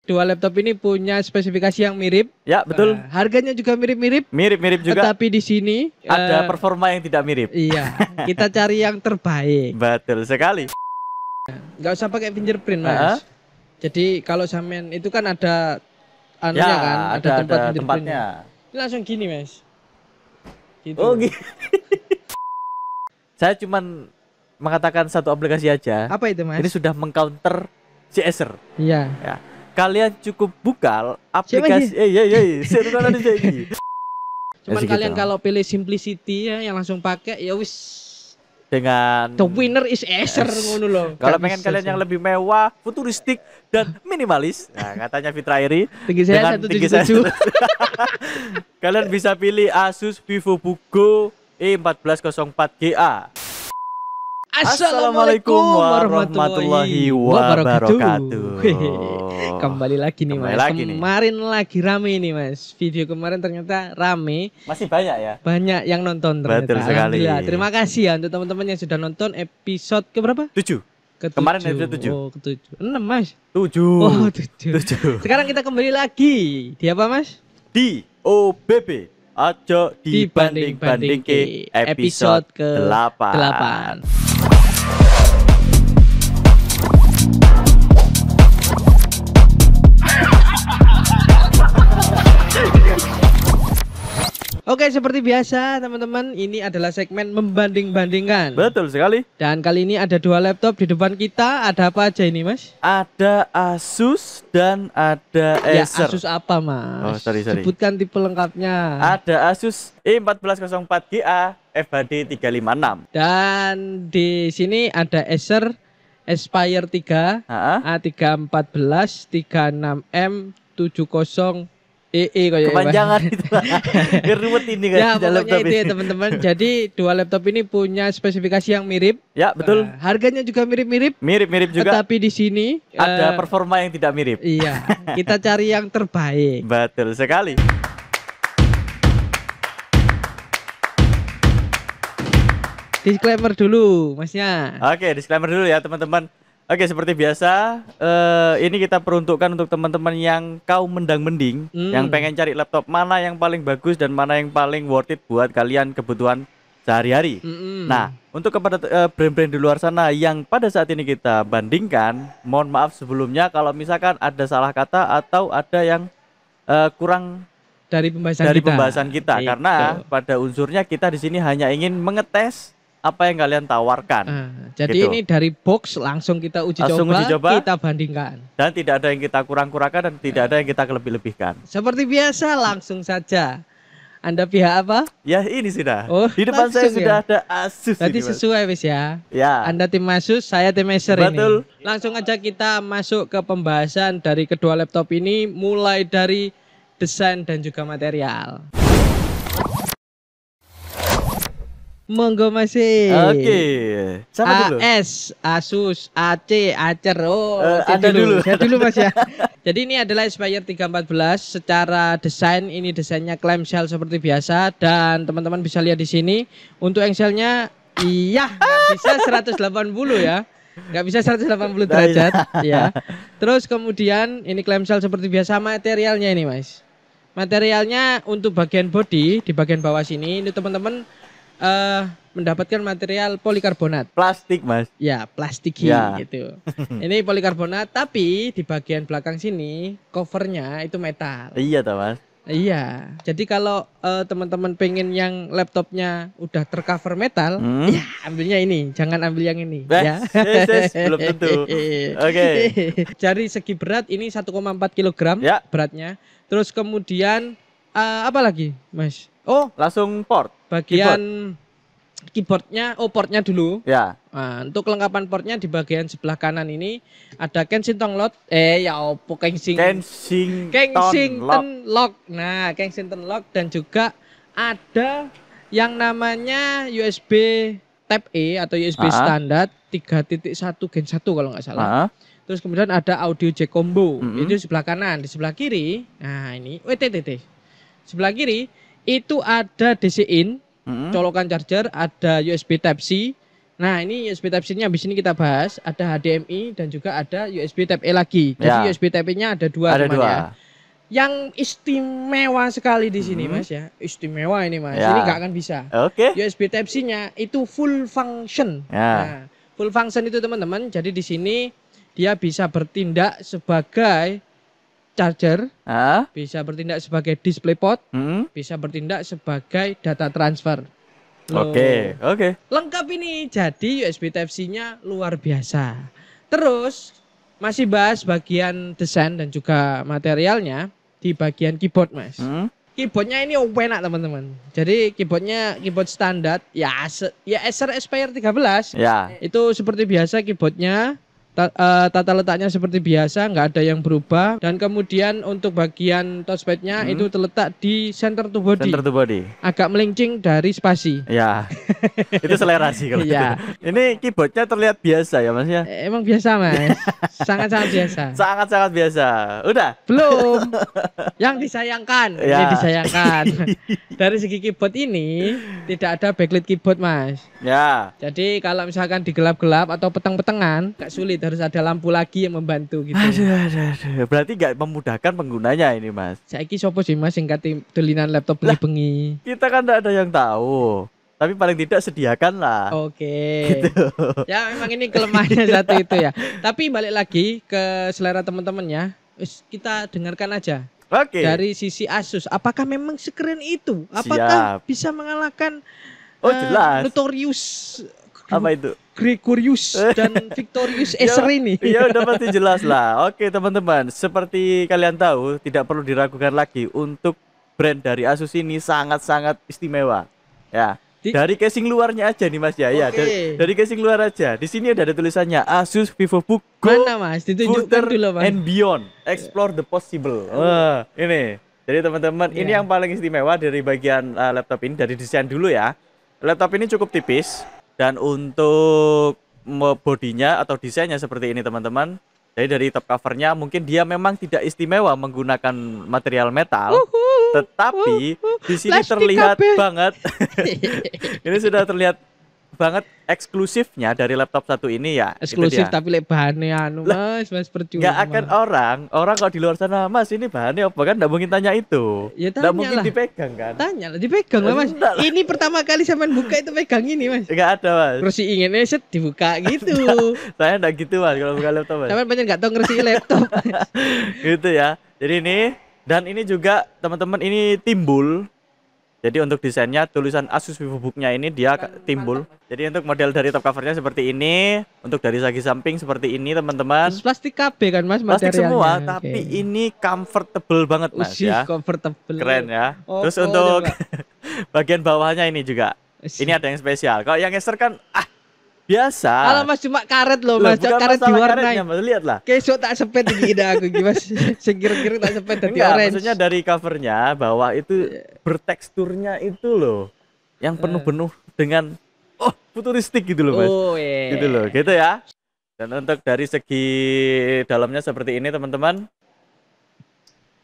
dua laptop ini punya spesifikasi yang mirip. Ya, betul. Harganya juga mirip-mirip. Mirip-mirip juga. Tetapi di sini ada performa yang tidak mirip. Iya, kita cari yang terbaik. Betul sekali. Nggak usah pakai fingerprint, Mas. Jadi kalau sampean itu kan ada anunya Ya, kan, ada tempat tempatnya. Ini langsung gini, Mas. Gitu. Oh, gitu. Saya cuman mengatakan satu aplikasi aja. Apa itu, Mas? Ini sudah mengcounter si Acer. Iya. Ya. Kalian cukup buka aplikasi. Cuman kalian kalau pilih simplicity ya, yang langsung pakai ya wis. Dengan The winner is Acer ngono loh. Kalau pengen kalian yang lebih mewah, futuristik dan minimalis, nah katanya Fitra Eri tinggi saya 177. Kalian bisa pilih Asus VivoBook E1404GA. Assalamualaikum warahmatullahi wabarakatuh. Kembali lagi nih, Mas. Kemarin lagi rame nih, Mas. Video kemarin ternyata rame. Masih banyak ya? Banyak yang nonton ternyata. Betul sekali. Terima kasih ya untuk teman-teman yang sudah nonton episode ke berapa? 7. Kemarin episode 7. Oh, ke-7. 6, Mas. 7. Oh, 7. Sekarang kita kembali lagi. Di apa, Mas? Di OBB. Ojo dibanding-banding ke episode ke-8. Oke, seperti biasa teman-teman, ini adalah segmen membanding-bandingkan. Betul sekali. Dan kali ini ada dua laptop di depan kita. Ada apa aja ini, Mas? Ada Asus dan ada Acer. Ya, Asus apa, Mas? Oh, sorry. Sebutkan tipe lengkapnya. Ada Asus E1404GA FHD 356. Dan di sini ada Acer Aspire 3 A314 36M 70 kepanjangan itu. Ribet ini kan. Ya, pokoknya itu ya teman-teman. Jadi dua laptop ini punya spesifikasi yang mirip. Ya, betul. Harganya juga mirip-mirip. Mirip-mirip juga. Tetapi di sini ada performa yang tidak mirip. Iya, kita cari yang terbaik. Betul sekali. Disclaimer dulu, Masnya. Oke, disclaimer dulu ya teman-teman. Oke, seperti biasa, ini kita peruntukkan untuk teman-teman yang kaum mendang-mending, yang pengen cari laptop mana yang paling bagus dan mana yang paling worth it buat kalian kebutuhan sehari-hari. Nah, untuk kepada brand-brand di luar sana yang pada saat ini kita bandingkan, mohon maaf sebelumnya kalau misalkan ada salah kata atau ada yang kurang dari pembahasan kita. Karena pada unsurnya kita di sini hanya ingin mengetes apa yang kalian tawarkan. Jadi gitu. Ini dari box langsung kita uji coba, kita bandingkan. Dan tidak ada yang kita kurang-kurangkan dan tidak ada yang kita lebih-lebihkan. Seperti biasa, langsung saja. Anda pihak apa? Ya, ini sudah. Oh, di depan saya sudah ada Asus. Berarti sesuai wis ya. Ya. Anda tim Asus, saya tim Acer ini. Betul. Langsung aja kita masuk ke pembahasan dari kedua laptop ini, mulai dari desain dan juga material. Monggo masih. Oke. Sama dulu. AS, Asus, AC, Acer. Oh, ada dulu. Saya dulu Mas ya. Jadi ini adalah Aspire 314. Secara desain ini desainnya clamshell seperti biasa dan teman-teman bisa lihat di sini. Untuk engselnya iya nggak bisa 180 ya. Nggak bisa 180 derajat ya. Terus kemudian ini clamshell seperti biasa, materialnya ini Mas. Materialnya untuk bagian body di bagian bawah sini ini teman-teman mendapatkan material polikarbonat. Plastik, Mas. Ya, plastik ya. gitu. Ini polikarbonat, tapi di bagian belakang sini covernya itu metal. Iya toh, Mas. Iya. Jadi kalau teman-teman pengen yang laptopnya udah tercover metal, ya ambilnya ini, jangan ambil yang ini. Ya. Belum tentu. Oke. Dari segi berat ini 1,4 kg ya. Beratnya. Terus kemudian apa lagi, Mas? Oh, langsung port. Bagian keyboardnya, portnya dulu. Ya. Nah, untuk kelengkapan portnya di bagian sebelah kanan ini ada Kensington Lock. Kensington Lock. Nah, Kensington Lock dan juga ada yang namanya USB Type E atau USB standar 3.1 Gen 1 kalau nggak salah. Terus kemudian ada audio jack combo. Itu sebelah kanan. Di sebelah kiri, nah ini sebelah kiri itu ada DC in, colokan charger, ada USB Type C, Nah, ini USB Type-C-nya habis ini kita bahas. Ada HDMI dan juga ada USB Type-E lagi. Jadi Ya. USB Type-E-nya ada dua, Ada teman dua. ya. Yang istimewa sekali di sini, Mas ya. Istimewa ini, Mas. Ya. Ini nggak akan bisa. Oke. USB Type-C-nya itu full function. Ya. Nah, full function itu teman-teman. Jadi di sini dia bisa bertindak sebagai charger, Ah. bisa bertindak sebagai DisplayPort, Hmm. bisa bertindak sebagai data transfer. Loh, Oke. lengkap ini. Jadi USB Type-C-nya luar biasa. Terus masih bahas bagian desain dan juga materialnya di bagian keyboard, Mas. Hmm. Keyboardnya ini enak, teman-teman. Jadi keyboardnya keyboard standar ya Acer Aspire 13. Ya. Itu seperti biasa keyboardnya. Tata letaknya seperti biasa, nggak ada yang berubah. Dan kemudian untuk bagian touchpadnya itu terletak di center to body, Center to body. agak melincing dari spasi. Ya. Itu selera sih kalau Iya. itu. Ini keyboardnya terlihat biasa ya Mas ya. Emang biasa, Mas. Sangat-sangat biasa. Sangat-sangat biasa. Udah. Belum. Yang disayangkan, ini Ya. disayangkan. Dari segi keyboard ini tidak ada backlit keyboard, Mas. Ya. Jadi kalau misalkan di gelap-gelap atau petang-petangan, agak sulit, harus ada lampu lagi yang membantu gitu. Aduh. Berarti nggak memudahkan penggunanya ini Mas. Saiki sopo sih, Mas, sing kate tulinan laptop bengi-bengi. Kita kan nggak ada yang tahu. Tapi paling tidak sediakan lah. Oke. Ya memang ini kelemahannya satu itu ya. Tapi balik lagi ke selera teman-temannya, kita dengarkan aja. Oke. Dari sisi Asus, apakah memang sekeren itu? Apakah Siap. bisa mengalahkan Oh jelas. Notorious, Apa itu? Gregorius dan Victorious Acer ini? Ya udah pasti jelas lah. Oke teman-teman, seperti kalian tahu, tidak perlu diragukan lagi untuk brand dari Asus ini sangat-sangat istimewa. Ya. Dari casing luarnya aja nih Mas ya. Ya, Oke. dari casing luar aja. Di sini ada tulisannya Asus VivoBook Go Mana, Mas? Ditunjukkan Further dulu, Mas. and Beyond. Explore the possible. Wah, ini. Jadi teman-teman, ini Ya. yang paling istimewa dari bagian laptop ini, dari desain dulu ya. Laptop ini cukup tipis dan untuk bodinya atau desainnya seperti ini teman-teman. Jadi dari top covernya mungkin dia memang tidak istimewa menggunakan material metal, tetapi di sini Plastik terlihat kabeh. banget. Ini sudah terlihat banget eksklusifnya dari laptop satu ini ya. itu Eksklusif dia. tapi bahannya anu, Mas percuma. Nggak akan orang kalau di luar sana, Mas ini bahannya apa kan? Nggak mungkin tanya itu. Ya, Nggak tanya mungkin lah. dipegang kan? Tanya lah, dipegang lah, Mas. Enggak lah. Ini pertama kali sampean buka itu pegang ini, Mas. Nggak ada Mas. Terus inginnya set dibuka gitu. Saya nggak gitu Mas kalau buka laptop Mas. Sampean banyak nggak tahu ngerti laptop. Gitu ya. Jadi ini dan ini juga teman-teman ini timbul. Jadi untuk desainnya tulisan Asus VivoBook-nya ini dia timbul. Jadi untuk model dari top covernya seperti ini, untuk dari segi samping seperti ini teman-teman. Terus plastik KB kan, Mas, Plastik materialnya. semua, Oke. tapi ini comfortable banget Mas Usih, ya. comfortable. Keren ya. Oh, Terus oh, untuk coba. bagian bawahnya ini juga. Ini ada yang spesial. Kalau yang Acer kan biasa. Alah, Mas, cuma karet loh, Loh, Mas. bukan Karet masalah diwarnai. karetnya, Mas. Lihatlah. Kesok tak sepet gini aku iki, Mas. Sing kira-kira tak sepet dadi Enggak, orange. maksudnya dari covernya bawah itu berteksturnya itu loh, yang penuh-penuh dengan futuristik gitu loh Mas. Oh, iya. Gitu loh, gitu ya. Dan untuk dari segi dalamnya seperti ini teman-teman.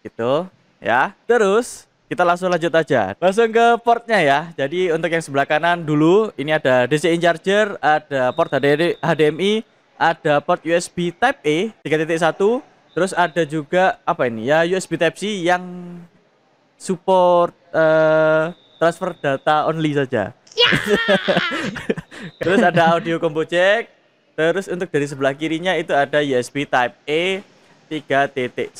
Gitu ya. Terus kita langsung lanjut aja. Langsung ke portnya ya. Jadi untuk yang sebelah kanan dulu ini ada DCI charger, ada port HDMI, ada port USB Type E 3.1, terus ada juga apa ini ya, USB Type C yang support transfer data only saja. Terus ada audio combo jack. Terus untuk dari sebelah kirinya itu ada USB Type E 3.1.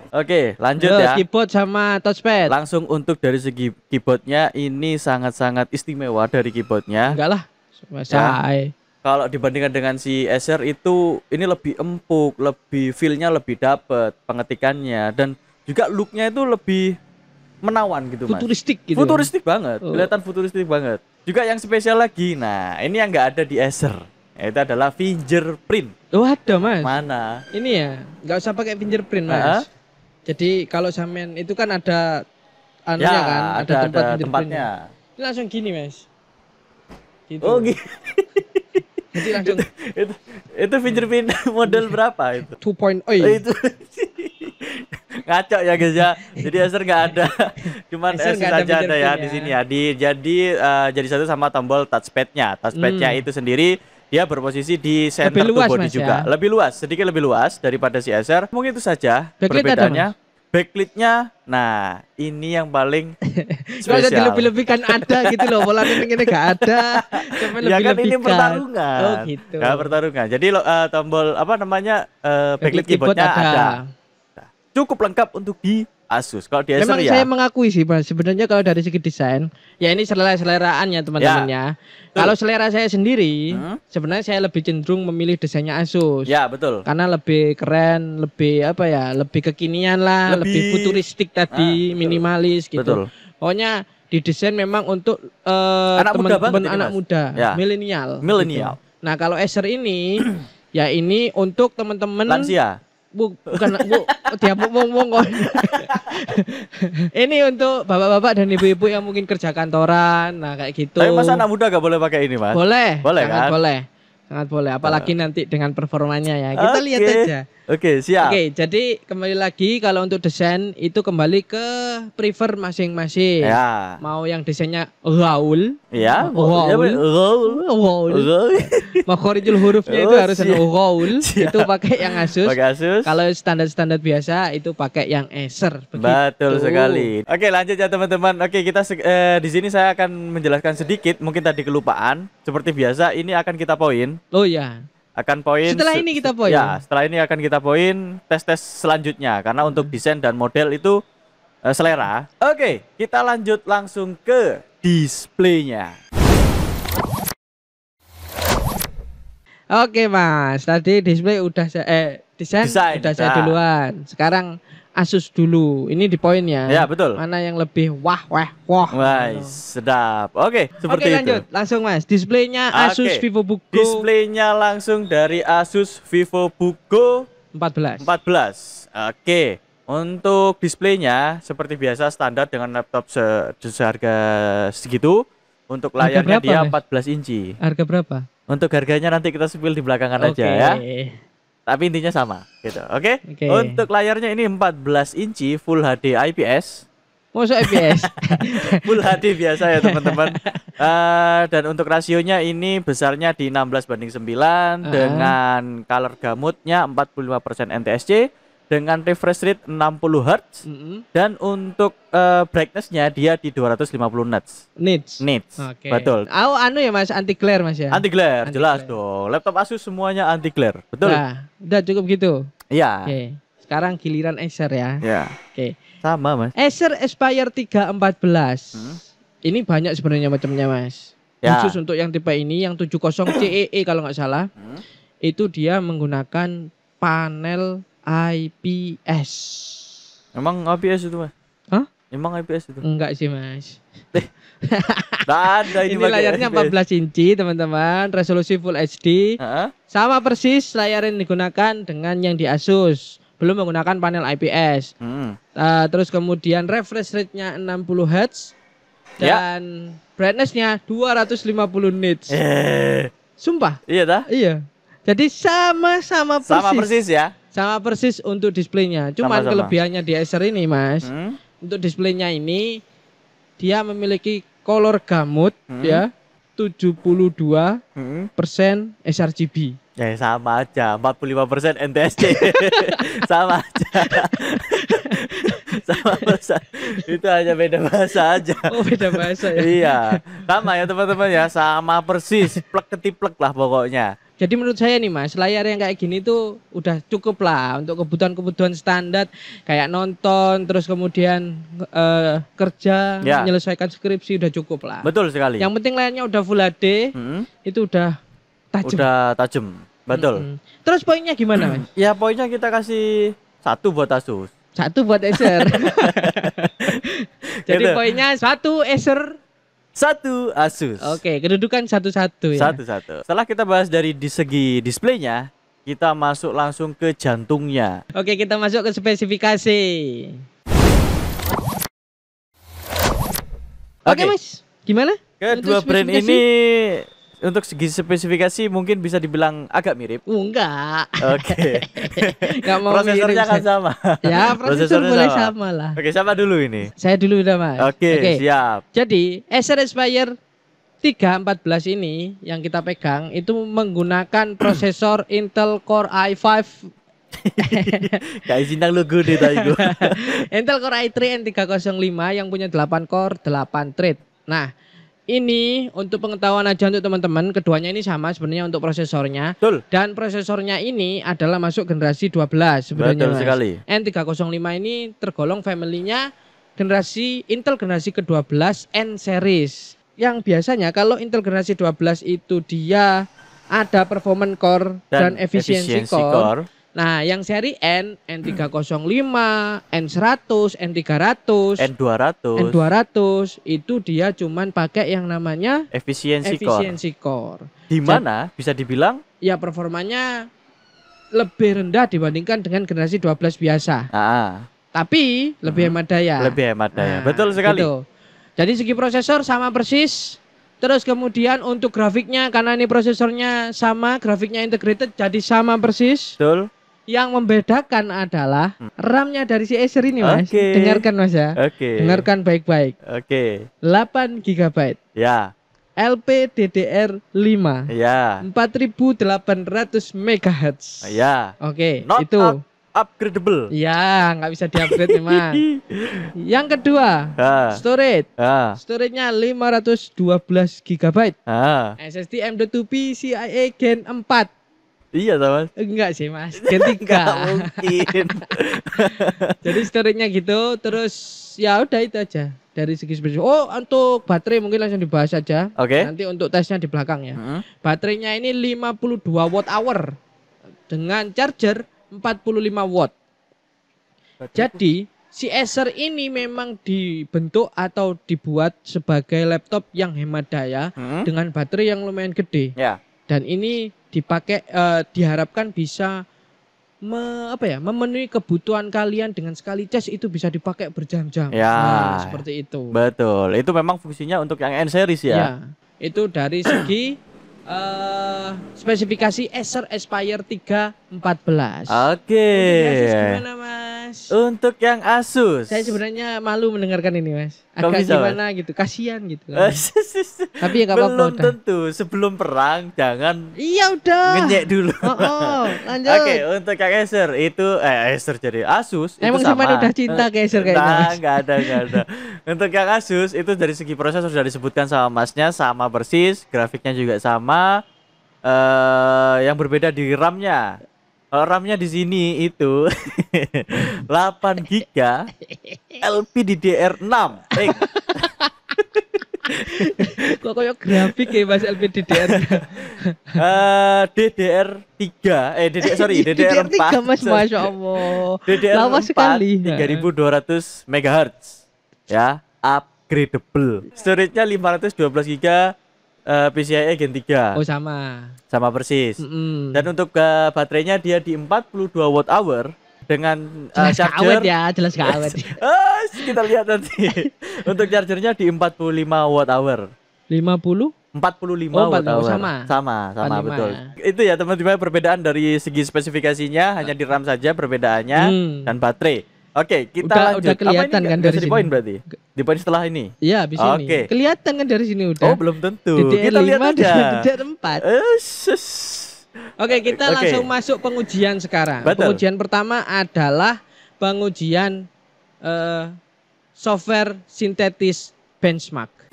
Oke, lanjut Yo, ya. keyboard sama touchpad. Langsung untuk dari segi keyboardnya ini sangat-sangat istimewa dari keyboardnya. Enggak lah. Selesai. Kalau dibandingkan dengan si Acer itu ini lebih empuk, lebih feel-nya lebih dapet pengetikannya, dan juga look-nya itu lebih menawan gitu Mas. Futuristik gitu. Futuristik banget, Oh. kelihatan futuristik banget. Juga yang spesial lagi, nah ini yang nggak ada di Acer, yaitu adalah fingerprint. Oh, ada, Mas. Mana? Ini ya, nggak usah pakai fingerprint, Mas. Hah? Jadi kalau sampean itu kan ada anunya Ya, kan, ada tempat fingerprintnya. tempatnya. Ini langsung gini, Mas. Gitu. Oh gitu. Jadi langsung itu fingerprint model berapa itu? 2.0. Oh, itu Ngaco ya guys ya. Jadi Acer nggak ada. Cuman Acer Asus nggak ada aja ada ya fingerprint di ya. sini ya. Jadi satu sama tombol touchpadnya. Touchpadnya itu sendiri dia berposisi di center Lebih luas, body Mas, juga. ya? Lebih luas, sedikit lebih luas daripada si Acer. Mungkin itu saja Backlit ada, perbedaannya. Backlit-nya, nah ini yang paling Kalau spesial. dilebih-lebihkan ada gitu loh, pola ini nggak ada. Cuma Ya kan ini lebih-lebihkan. pertarungan. Oh gitu. Ya pertarungan. Jadi tombol apa namanya backlit keyboard keyboardnya ada. ada. Cukup lengkap untuk di Asus. Kalau di Acer Memang ya. saya mengakui sih Mas, sebenarnya kalau dari segi desain, ya ini selera-seleraan ya teman-teman ya. Kalau selera saya sendiri, sebenarnya saya lebih cenderung memilih desainnya Asus. Ya betul. Karena lebih keren, lebih apa ya, lebih kekinian lah, lebih futuristik tadi, minimalis gitu. Betul. Pokoknya didesain memang untuk Anak muda banget teman-teman ini, anak Mas. muda, Ya. milenial. Milenial. Gitu. Nah kalau Acer ini, ya ini untuk teman-teman Lansia. bukan dia ngomong kok. Ini untuk bapak-bapak dan ibu-ibu yang mungkin kerja kantoran, nah kayak gitu. Tapi masa anak muda gak boleh pakai ini, Mas? Boleh, Boleh sangat kan? boleh. Sangat boleh, apalagi nanti dengan performanya ya. Kita lihat aja. Oke, siap. Oke, jadi kembali lagi kalau untuk desain itu kembali ke prefer masing-masing. Ya. Mau yang desainnya gaul, Ya, gaul, gaul. Makhorijul hurufnya itu harus ada gaul, itu pakai yang Asus. Pakai Asus. Kalau standar-standar biasa itu pakai yang Acer. Begitu. Betul sekali. Oke, lanjut ya teman-teman. Oke, kita di sini saya akan menjelaskan sedikit, mungkin tadi kelupaan. Seperti biasa, ini akan kita poin. Oh ya. Akan poin. Setelah ini kita poin. Ya, setelah ini akan kita poin tes-tes selanjutnya karena untuk desain dan model itu selera. Oke, kita lanjut langsung ke displaynya. Oke Mas, tadi display udah desain udah saya duluan. Sekarang Asus dulu. Ini di poin ya. Ya, betul. Mana yang lebih wah. Wah, sedap. Oke, seperti itu. Lanjut, langsung Mas. Displaynya Asus VivoBook Go. Displaynya langsung dari Asus VivoBook Go 14. Oke. Untuk displaynya seperti biasa standar dengan laptop seharga segitu. Untuk layarnya dia 14 inci. Harga berapa? Untuk harganya nanti kita spill di belakangan aja ya. Tapi intinya sama gitu. Oke. Untuk layarnya ini 14 inci Full HD IPS. Masuk IPS. Full HD biasa ya teman-teman. Dan untuk rasionya ini besarnya di 16:9 dengan color gamutnya 45% NTSC dengan refresh rate 60 Hz dan untuk brightness-nya dia di 250 nits. Betul. Anu ya Mas, anti glare Mas ya. Anti glare, jelas dong. Laptop Asus semuanya anti glare. Betul. Nah, udah cukup gitu. Iya. Oke. Sekarang giliran Acer ya. Iya. Oke. Sama Mas. Acer Aspire 314. Ini banyak sebenarnya macamnya Mas. Ya. Khusus untuk yang tipe ini yang 70 CEE kalau nggak salah. Itu dia menggunakan panel IPS. Emang IPS itu Mas? Hah? Emang IPS itu? Enggak sih Mas. Ada ini layarnya 14 inci teman-teman, resolusi Full HD. Sama persis layar yang digunakan dengan yang di Asus. Belum menggunakan panel IPS. Terus kemudian refresh rate-nya 60 Hz dan brightness-nya 250 nits. Sumpah? Iya dah? Iya. Jadi sama persis. Sama persis ya? Sama persis untuk displaynya. Cuman kelebihannya di Acer ini Mas, untuk displaynya ini dia memiliki color gamut ya 72% sRGB. Ya sama aja, 45% NTSC. Sama aja. Sama bahasa. Itu hanya beda bahasa aja. Oh, beda bahasa ya. Iya. Sama ya teman-teman ya, sama persis. Plek ketiplek lah pokoknya. Jadi menurut saya nih Mas, layar yang kayak gini tuh udah cukup lah untuk kebutuhan-kebutuhan standar kayak nonton, terus kemudian kerja, menyelesaikan skripsi udah cukup lah. Betul sekali. Yang penting layarnya udah Full HD, itu udah tajam. Udah tajam, betul. Terus poinnya gimana Mas? Ya poinnya kita kasih 1 buat Asus. 1 buat Acer. Jadi gitu. Poinnya 1 Acer. 1 Asus. Oke, kedudukan 1-1 ya. 1-1. Setelah kita bahas dari segi displaynya, kita masuk langsung ke jantungnya. Oke, kita masuk ke spesifikasi. Oke Mas, gimana? Kedua brand ini untuk segi spesifikasi mungkin bisa dibilang agak mirip. Enggak. Oke. Enggak mau Prosesornya mirip. kan sama. Ya, prosesor Prosesornya boleh sama. sama lah. Oke, sama dulu ini. Saya dulu udah, Mas. Oke, siap. Jadi, Acer Aspire 314 ini yang kita pegang itu menggunakan prosesor Intel Core i5 Kayak sintang logo deh tadi gua. Intel Core i3 N305 yang punya 8 core, 8 thread. Nah, ini untuk pengetahuan aja untuk teman-teman, keduanya ini sama sebenarnya untuk prosesornya. Betul. Dan prosesornya ini adalah masuk generasi 12 sebenarnya. Betul Mas. sekali. N305 ini tergolong family-nya generasi Intel generasi ke-12 N series. Yang biasanya kalau Intel generasi 12 itu dia ada performance core dan efisiensi core. Nah, yang seri N, N305, N100, N300, N200 itu dia cuman pakai yang namanya efisiensi core. Di mana bisa dibilang ya performanya lebih rendah dibandingkan dengan generasi 12 biasa. Tapi lebih hemat daya. Lebih hemat daya. Betul sekali. Gitu. Jadi segi prosesor sama persis. Terus kemudian untuk grafiknya karena ini prosesornya sama, grafiknya integrated jadi sama persis. Betul. Yang membedakan adalah RAM-nya dari si Acer ini, Mas. Dengarkan, Mas ya. Dengarkan baik-baik. 8 GB. Ya. LPDDR5. Ya. 4800 MHz. Ya. Itu upgradable. Ya, nggak bisa di-upgrade memang. Yang kedua, storage. Storage-nya 512 GB. SSD M.2 PCIe Gen 4. Iya, Mas. Enggak sih, Mas. Gen 3. Enggak mungkin. Jadi storage-nya gitu, terus ya udah itu aja dari segi spesifikasi. Oh, untuk baterai mungkin langsung dibahas aja. Nanti untuk tesnya di belakang ya. Baterainya ini 52 watt hour dengan charger 45 watt. Jadi si Acer ini memang dibentuk atau dibuat sebagai laptop yang hemat daya dengan baterai yang lumayan gede. Dan ini dipakai diharapkan bisa memenuhi kebutuhan kalian dengan sekali cas itu bisa dipakai berjam-jam. Nah, seperti itu. Betul. Itu memang fungsinya untuk yang N series ya. Itu dari segi spesifikasi Acer Aspire 314. Gimana, Mas? Untuk yang Asus. Saya sebenarnya malu mendengarkan ini, Mas. Agak gimana gitu, kasihan gitu. Tapi ya enggak apa-apa. Belum tentu sebelum perang jangan. Iya udah. Ngenyek dulu. Lanjut. Untuk yang Acer itu Acer jadi Asus emang itu sama. Udah cinta ke Acer kayaknya. Nah, enggak ada. Untuk yang Asus itu dari segi prosesor sudah disebutkan sama Masnya sama persis, grafiknya juga sama. Yang berbeda di RAM-nya. RAM-nya di sini itu 8 GB LPDDR6. Kok kayak grafik ya Mas LPDDR. DDR3 DDR4 Mas, Masya Allah. DDR4 3200 MHz ya, upgradable. Storage-nya 512 GB PCIe Gen 3. Oh, sama persis. Dan untuk baterainya dia di 42 watt hour dengan charger jelas kawet. Kita lihat nanti. Untuk chargernya di 45 watt hour. 45 watt hour. Sama betul. Itu ya teman-teman perbedaan dari segi spesifikasinya, hanya di RAM saja perbedaannya dan baterai. Kita lanjut. Udah kelihatan kan dari sini. Di poin berarti? Di poin setelah ini? Iya, bisa ini. Kelihatan kan dari sini udah. Oh, belum tentu. Kita lihat aja. DDR4. Kita langsung masuk pengujian sekarang. Pengujian pertama adalah pengujian software sintetis benchmark.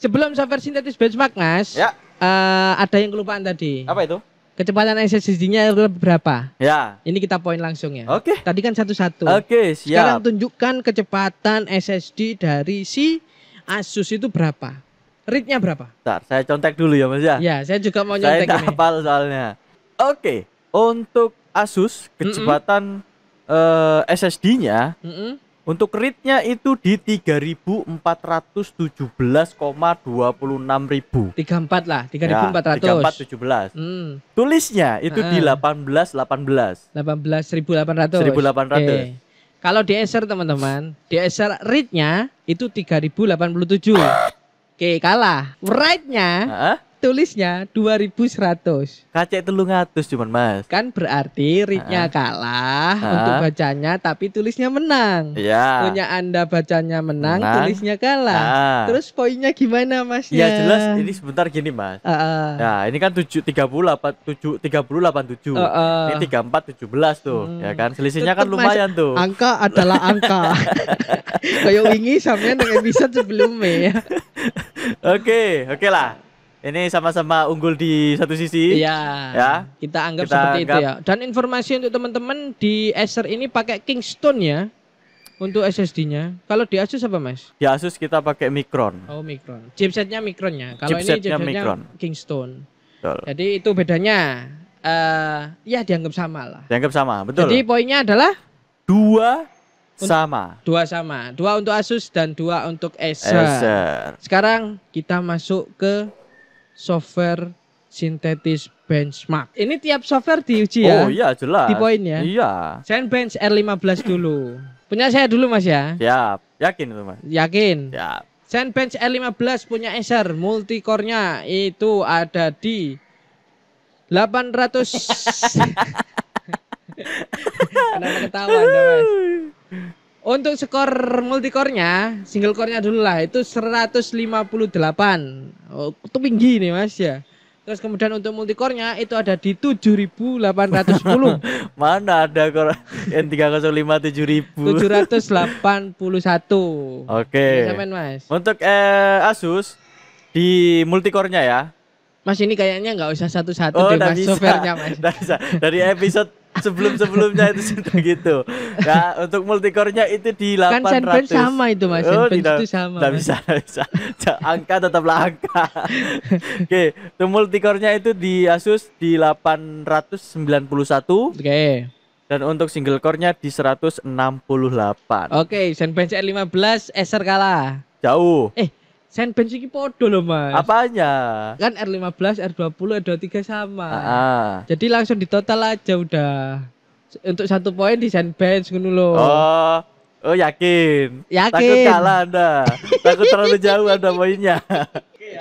Sebelum software sintetis benchmark, Mas, ada yang kelupaan tadi. Apa itu? Kecepatan SSD-nya berapa? Ya. Ini kita poin langsung ya. Tadi kan satu-satu. Siap. Sekarang tunjukkan kecepatan SSD dari si Asus itu berapa? Read-nya berapa? Bentar, saya contek dulu ya, Mas ya. Ya, saya juga mau nyontek ini. Saya hafal soalnya. Untuk Asus kecepatan SSD-nya untuk read-nya itu di 3417,26 ribu. 34 lah, 3400. 3417. Tulisnya itu di 1818. 18.800. Kalau di Acer teman-teman, di Acer read-nya itu 3087. Oke, kalah. Write-nya Heeh. tulisnya 2100. Kacek 300 cuman, Mas. Kan berarti read-nya kalah untuk bacanya tapi tulisnya menang. Iya. Punya Anda bacanya menang, tulisnya kalah. Terus poinnya gimana, Mas? Ya jelas ini sebentar gini, Mas. Nah, ini kan 3087. Ini 3417 tuh, ya kan? Selisihnya Tetep, kan lumayan Mas, tuh. Angka adalah angka. Kayak wingi sampean dengan episode sebelumnya ya. Oke lah. Ini sama-sama unggul di satu sisi. Iya. Ya. Kita anggap seperti itu ya. Dan informasi untuk teman-teman di Acer ini pakai Kingston ya. Untuk SSD-nya. Kalau di Asus apa, Mas? Di Asus kita pakai Micron. Oh, Micron. Chipsetnya Micron ya. Kalau ini Chipsetnya chipsetnya Micron. Kingston. Betul. Jadi itu bedanya. Ya dianggap sama lah. Dianggap sama, betul. Jadi poinnya adalah 2 sama. 2 sama. 2 untuk Asus dan 2 untuk Acer. Sekarang kita masuk ke software sintetis benchmark. Ini tiap software diuji ya. Oh iya jelas. Di poin ya. Iya. Zenbench R15 dulu. Punya saya dulu, Mas ya. Siap. Yakin itu, Mas? Yakin. Siap. Zenbench R15 punya Acer, multicore-nya itu ada di 800. Kenapa ketawa Anda, Mas? Untuk skor multicore-nya, single core-nya dulu lah, itu 158. Oh, itu tinggi nih, Mas ya. Terus kemudian untuk multicore-nya itu ada di 7810. Mana ada N305 7000. 781. Oke. Sampean, Mas. Untuk Asus di multicore-nya ya. Mas ini kayaknya nggak usah satu-satu deh, Mas, bisa. software-nya, Mas. Nggak bisa. Dari episode sebelum-sebelumnya itu sudah gitu. Ya, untuk multicore-nya itu di 800. Kan Zenbench sama itu, Mas. Zenbench itu sama. Nggak bisa. Angka tetaplah angka. Oke, untuk multicore-nya itu di Asus di 891. Oke. Dan untuk single core-nya di 168. Oke, Zenbench R15 Acer kalah. Jauh. Zenbench ini podo loh, Mas. Apanya? Kan R15, R20, R23 sama. Jadi Jadi langsung ditotal aja udah. Untuk 1 poin di Zenbench ngono lho. Oh yakin. Yakin. Takut kalah Anda. Takut terlalu jauh Anda poinnya.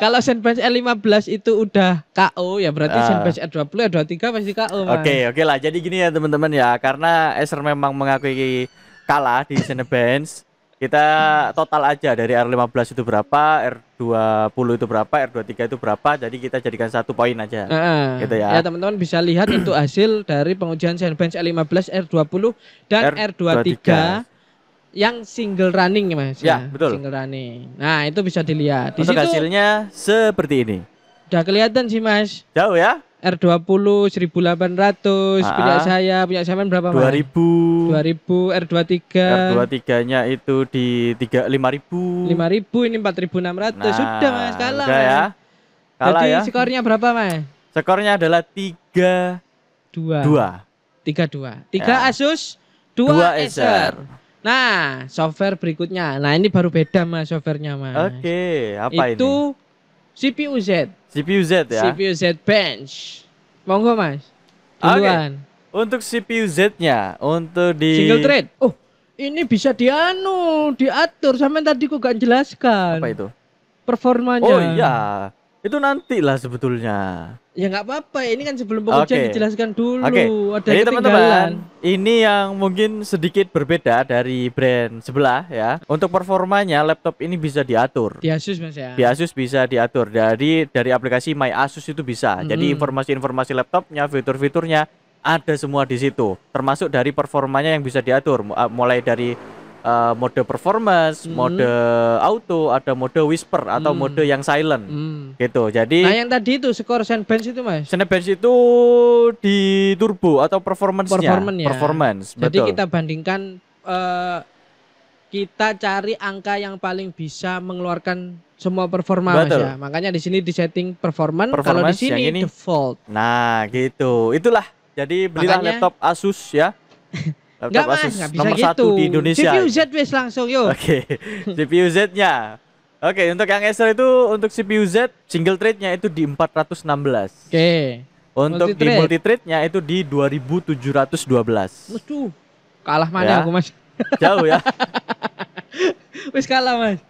Kalau Zenbench R15 itu udah KO ya berarti Zenbench R20, R23 pasti KO, Mas. Oke lah. Jadi gini ya teman-teman ya, karena Acer memang mengakui kalah di Zenbench. Kita total aja dari R15 itu berapa, R20 itu berapa, R23 itu berapa. Jadi kita jadikan 1 poin aja. Gitu ya. Ya teman-teman bisa lihat untuk hasil dari pengujian Zenbench R15, R20 dan R23 yang single running ya, Mas. Ya, betul. Single running. Nah, itu bisa dilihat. Di Untuk situ hasilnya seperti ini. udah kelihatan sih, Mas. Jauh ya? R20 1800 punya saya berapa, Mas? 2000 R23. R23-nya itu di 5000. 5000 ini 4600. Sudah, Mas, kalah. Udah ya. Kalah. Jadi ya. skornya berapa, Mas? Skornya adalah 3-2. 3-2. 3 Asus, 2 Acer. Nah, software berikutnya. Nah, ini baru beda, Mas, softwarenya, Mas. Oke, apa itu CPU Z. CPU Z ya. CPU Z Bench. Monggo, Mas. Duluan. Untuk CPU Z-nya untuk di single thread. Oh, ini bisa diatur. Sampai tadi kok gak jelaskan. Apa itu? Performanya. Oh iya. Itu nantilah sebetulnya. Ya nggak apa-apa. Ini kan sebelum pengujian dijelaskan dulu. Ada jadi ketinggalan. teman-teman, ini yang mungkin sedikit berbeda dari brand sebelah ya. Untuk performanya laptop ini bisa diatur. Di Asus, Mas ya. Di Asus bisa diatur. Dari aplikasi My Asus itu bisa. Jadi informasi-informasi laptopnya, fitur-fiturnya ada semua di situ. Termasuk dari performanya yang bisa diatur. Mulai dari mode performance, mode auto, ada mode whisper atau mode yang silent, gitu. Jadi, nah yang tadi itu skor Zenbench itu, Mas. Zenbench itu di turbo atau performance-nya. Performance. Jadi betul. kita bandingkan, kita cari angka yang paling bisa mengeluarkan semua performa, Mas ya. Makanya di sini di setting performance kalau di sini default. Nah, gitu. Itulah. Jadi belilah laptop Asus ya. Enggak, Mas, nggak bisa nomor gitu. 1 di Indonesia. CPU Z wis langsung yuk. Oke. CPU Z-nya. Oke, untuk yang Acer itu untuk CPU Z single thread-nya itu di 416. Oke. Untuk di multi thread-nya itu di 2712. Waduh. Kalah mana aku, Mas? Jauh ya. Wis kalah, Mas.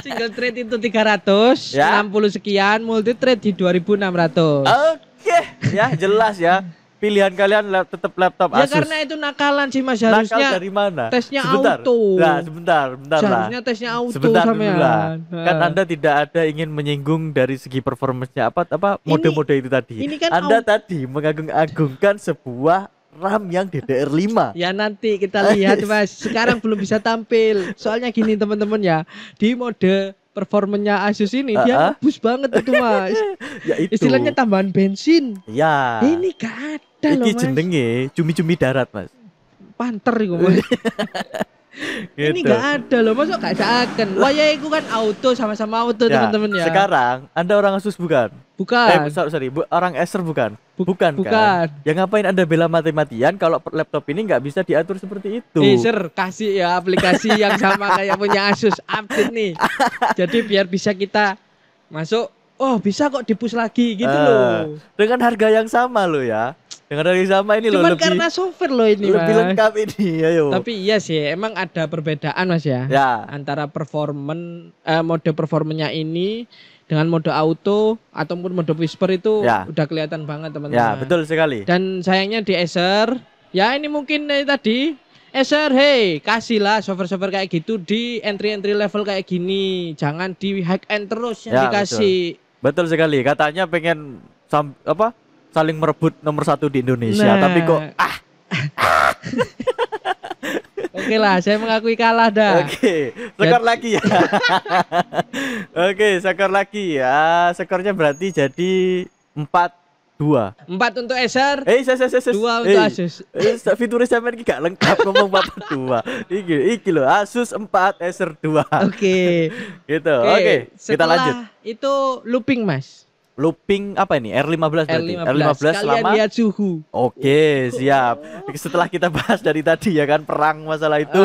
Single thread itu 300, Ya. 60 sekian, multi thread di 2600. Oke, ya jelas ya. Pilihan kalian tetap laptop Ya Asus. karena itu nakalan sih Mas, Nakal harusnya dari mana? tesnya Sebentar. auto. Nah, sebentar lah. Seharusnya tesnya auto Sebentar dulu sampean. lah. Kan Nah. Anda tidak ada ingin menyinggung dari segi performance-nya apa mode-mode itu tadi. ini kan Anda tadi mengagung-agungkan sebuah RAM yang DDR5. Ya nanti kita lihat Mas. Sekarang belum bisa tampil. Soalnya gini teman-teman ya, di mode performanya Asus ini dia ngebus banget itu Mas. Ya itu. Istilahnya tambahan bensin. Ya. Ini gak ada loh Iki Mas. jenenge cumi-cumi darat, Mas. Panter iku Mas. Ini Gitu. gak ada loh, masuk gak seakan. Wah ya itu kan auto, sama-sama auto Ya, teman-teman ya. sekarang Anda orang Asus bukan? Bukan. Sorry, orang Acer bukan? Bukan bukan. kan? Ya ngapain Anda bela mati-matian kalau laptop ini nggak bisa diatur seperti itu? Sir, kasih ya aplikasi yang sama kayak punya Asus, update nih. Jadi biar bisa kita masuk, oh bisa kok di-push lagi gitu loh. Dengan harga yang sama loh ya. Dengan harga yang sama ini loh Cuman lebih karena software loh ini lebih Mas. lengkap ini, ayo. Tapi iya sih, emang ada perbedaan Mas ya. Ya. Antara mode performanya ini dengan mode auto ataupun mode whisper itu Ya. udah kelihatan banget teman-teman. Ya, betul sekali. Dan sayangnya di Acer, ya ini mungkin tadi Acer, hey kasihlah software-software kayak gitu di entry level kayak gini, jangan di hack end terus yang Ya, dikasih. Betul sekali. Katanya pengen saling merebut nomor 1 di Indonesia, tapi kok Oke lah, saya mengakui kalah dah. Oke, skor lagi ya. Oke, skor lagi ya. Skornya berarti jadi 4-2. 4 untuk Acer, Ses. 2 untuk Asus. Fiturnya sampean iki gak lengkap ngomong 4-2. Iki lho, Asus 4, Acer 2. Oke. Gitu. Oke, kita setelah lanjut. Itu looping Mas. Looping apa ini? R15 berarti. R15 Kalian selama lihat suhu. Oke, siap. Setelah kita bahas dari tadi ya kan perang masalah itu,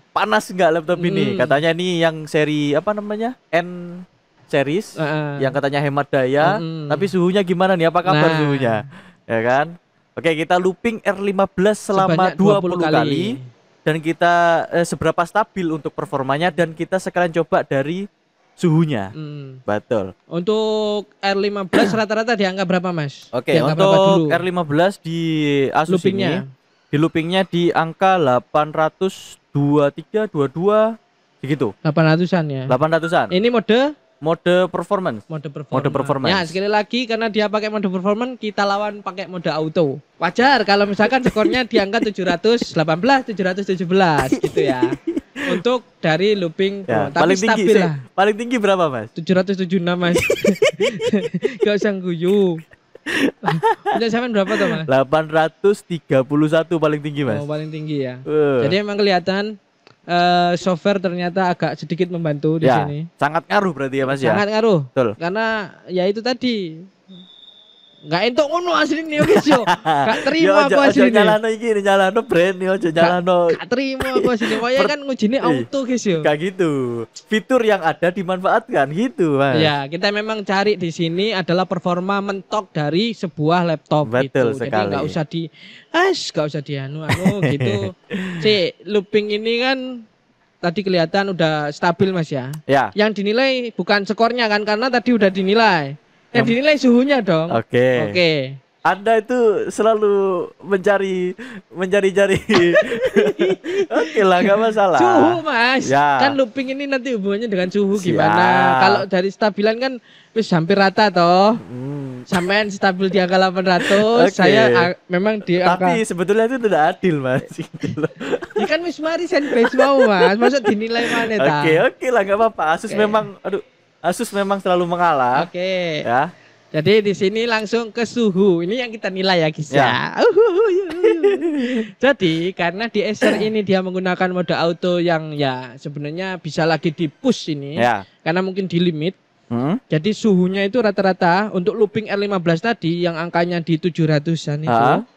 panas nggak laptop ini? Katanya ini yang seri apa namanya? N series yang katanya hemat daya, tapi suhunya gimana nih? Apa kabar suhunya? Ya kan? Oke, kita looping R15 selama 20 kali dan kita seberapa stabil untuk performanya dan kita sekalian coba dari suhunya. Betul. Untuk R15 rata-rata di angka berapa Mas? Oke, untuk R15 di Asus loopingnya. Di loopingnya di angka 823 22 segitu. 800-an ya. 800-an. Ini mode performance. Mode performance. Ya, sekali lagi karena dia pakai mode performance, kita lawan pakai mode auto. Wajar kalau misalkan skornya di angka 718, 717 gitu ya. Untuk dari looping ya, tapi paling tinggi stabil lah. Paling tinggi berapa Mas? 776 Mas. Gak usah guyu. Punya sampean berapa tuh Mas? 831 paling tinggi Mas. Oh, paling tinggi ya. Jadi emang kelihatan software ternyata agak sedikit membantu di sini. Sangat ngaruh berarti ya Mas ya. Sangat ngaruh. Betul. Karena ya itu tadi nggak entuk ngono asline yo guys yo. Gak terima aku asline. Nyalano iki nyalano brand yo aja nyalano. Gak terima aku asline. Wah kan ngujine auto guys yo. Kayak gitu. Fitur yang ada dimanfaatkan gitu, Mas. Ya, kita memang cari di sini adalah performa mentok dari sebuah laptop. Betul gitu. sekali. Jadi nggak usah dianu gitu. Si looping ini kan tadi kelihatan udah stabil Mas ya. Ya. Yang dinilai bukan skornya kan karena tadi udah dinilai. Yang dinilai suhunya dong. Oke. Anda itu selalu mencari. Oke lah, nggak masalah. Suhu Mas. Ya. Kan looping ini nanti hubungannya dengan suhu gimana? Kalau dari stabilan kan wis hampir rata toh. Sampean stabil di angka 800, saya memang di angka. Tapi sebetulnya itu tidak adil Mas. Ya kan wis mari sandbase mau Mas. Masa dinilai mana ta? Oke lah, nggak apa-apa. Asus memang selalu mengalah. Oke. Ya. Jadi di sini langsung ke suhu. Ini yang kita nilai ya guys ya. Jadi karena di Acer ini dia menggunakan mode auto yang ya sebenarnya bisa lagi di push ini. Ya. Karena mungkin di limit. Jadi suhunya itu rata-rata untuk looping R15 tadi yang angkanya di 700-an itu.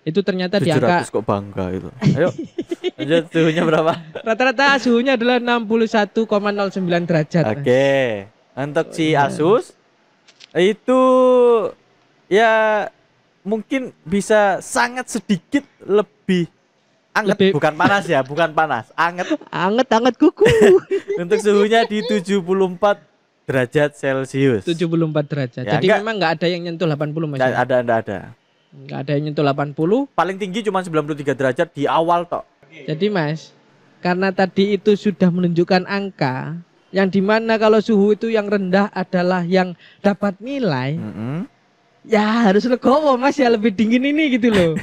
Itu ternyata di angka 700 kok bangga itu. Ayo. Lanjut, suhunya berapa? Rata-rata suhunya adalah 61,09 derajat. Oke. Untuk si Asus itu ya mungkin bisa sangat sedikit lebih Anget, Lebih- bukan panas ya, bukan panas, anget. Anget kuku. Untuk suhunya di 74 derajat Celcius. 74 derajat. Ya, Jadi enggak. memang nggak ada yang nyentuh 80 Mas. Nggak Ya? ada. Nggak ada yang nyentuh 80. Paling tinggi cuma 93 derajat di awal tok. Jadi Mas, karena tadi itu sudah menunjukkan angka yang dimana kalau suhu itu yang rendah adalah yang dapat nilai, ya harus legowo Mas ya, lebih dingin ini gitu loh.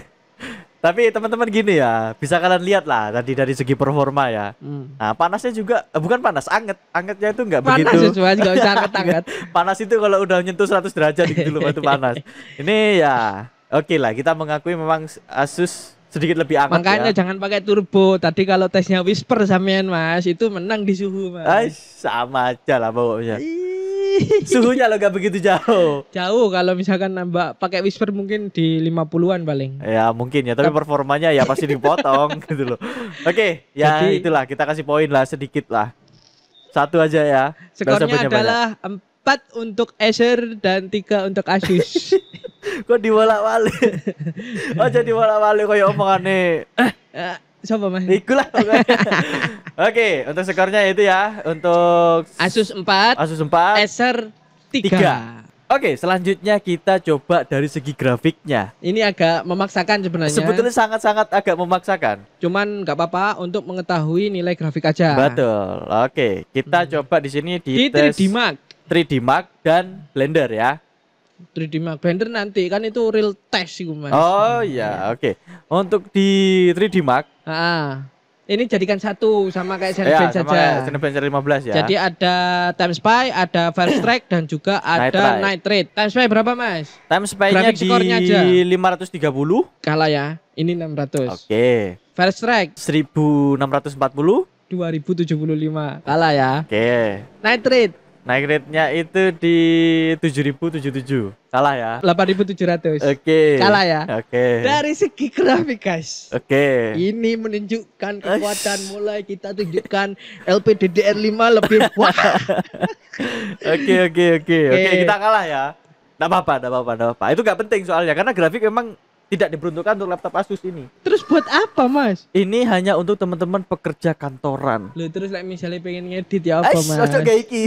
Tapi teman-teman gini ya, bisa kalian lihat lah tadi dari segi performa ya. Nah, panasnya juga bukan panas, anget. Angetnya itu nggak Panas begitu. ya, Mas, nggak usah angkat-angkat. Panas itu kalau udah nyentuh 100 derajat gitu loh, itu panas. Ini ya, oke lah, kita mengakui memang Asus sedikit lebih anget. Makanya ya. jangan pakai turbo. Tadi kalau tesnya whisper sampean Mas, itu menang di suhu Ay, Mas. sama aja lah pokoknya. Ih. Suhunya lo gak begitu jauh. Jauh kalau misalkan nambah pakai whisper mungkin di 50-an paling. Ya mungkin ya, tapi performanya ya pasti dipotong gitu loh. Oke, ya Jadi- itulah, kita kasih poin lah sedikit lah. Satu aja ya. Nggak usah Skornya banyak-banyak. adalah 4 untuk Acer dan 3 untuk Asus. Kok dibolak-balik? Oh jadi bolak-balik kayak omongannya. Siapa Mas? Ikulah pokoknya. Oke, untuk skornya itu ya. Untuk Asus 4, Asus 4. Acer 3. Tiga. Oke, selanjutnya kita coba dari segi grafiknya. Ini agak memaksakan sebenarnya. Sebetulnya sangat-sangat agak memaksakan. Cuman nggak apa-apa untuk mengetahui nilai grafik aja. Betul. Oke, kita coba di sini Di tes 3D Mark. 3D Mark dan Blender ya. 3D Mark Blender nanti kan itu real test sih Mas. Oh iya, oke. Untuk di 3D Mark Ini jadikan satu sama kayak ya, Cinebench sama saja. Cinebench 15 ya. Jadi ada Time Spy, ada First Strike dan juga ada Night Rate. Time Spy berapa Mas? Time spy-nya grafik skornya aja. di 530. Kalah ya. Ini 600. Oke. First Strike 1640. 2075. Kalah ya. Oke. Night Rate Naik rate-nya itu di 7077. Salah ya. 8700. Oke. Kalah ya. Oke. Dari segi grafik guys. Oke. Ini menunjukkan kekuatan, mulai kita tunjukkan LPDDR5 lebih kuat. Oke, kita kalah ya. Nggak apa-apa. Itu nggak penting soalnya karena grafik memang tidak diperuntukkan untuk laptop Asus ini. Terus buat apa Mas? Ini hanya untuk teman-teman pekerja kantoran. Loh terus misalnya pengen ngedit ya apa Mas? Ojo kayak iki.